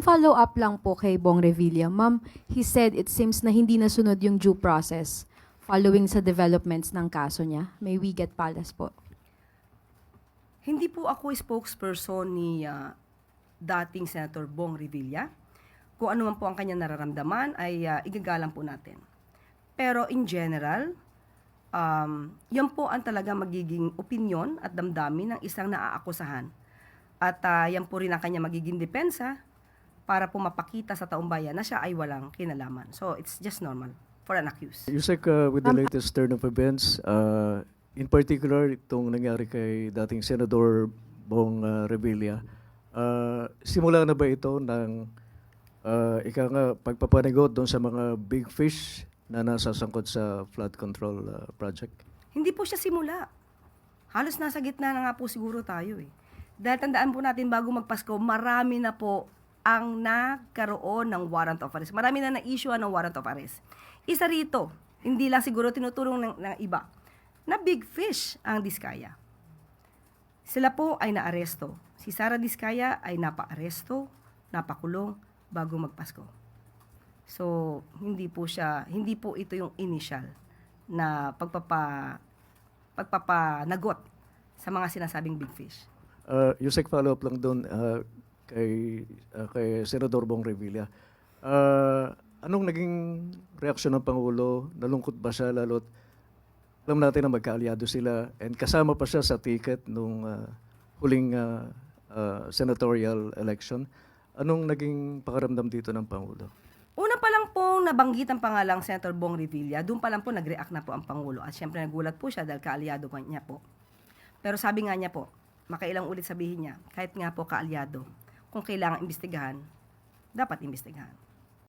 follow-up lang po kay Bong Revilla. Ma'am, he said it seems na hindi nasunod yung due process following sa developments ng kaso niya. May we get palas po. Hindi po ako spokesperson ni dating Senator Bong Revilla. Kung ano man po ang kanyang nararamdaman ay igagalang po natin. Pero in general, yan po ang talaga magiging opinyon at damdamin ng isang naaakusahan. At yan po rin ang kanya magiging depensa para po mapakita sa taong bayan na siya ay walang kinalaman. So it's just normal for an accused. Yusek, with the latest turn of events, in particular, itong nangyari kay dating Senador Bong Revilla, simula na ba ito ng ika nga pagpapanigot doon sa mga big fish na nasasangkot sa flood control project? Hindi po siya simula. Halos nasa gitna na nga po siguro tayo eh. Dahil tandaan po natin bago magpasko, marami na po ang nagkaroon ng warrant of arrest. Marami na na-issue ng warrant of arrest. Isa rito, hindi lang siguro tinutulong ng iba, na big fish ang Diskaya. Sila po ay naaresto. Si Sara Diskaya ay napa-aresto, napakulong bago magpasko. So, hindi po ito yung initial na pagpapanagot sa mga sinasabing big fish. Yusek, follow-up lang doon kay Senador Bong Revilla. Anong naging reaksyon ng Pangulo? Nalungkot ba siya lalo't alam natin na magkaalyado sila and kasama pa siya sa ticket nung huling senatorial election. Anong naging pakaramdam dito ng Pangulo? Una pa lang po nabanggit ang pangalang Senator Bong Revilla, doon pa lang po nag-react na po ang Pangulo. At syempre nagulat po siya dahil kaalyado niya po. Pero sabi nga niya po, makailang ulit sabihin niya, kahit nga po kaalyado, kung kailangan imbestigahan, dapat imbestigahan.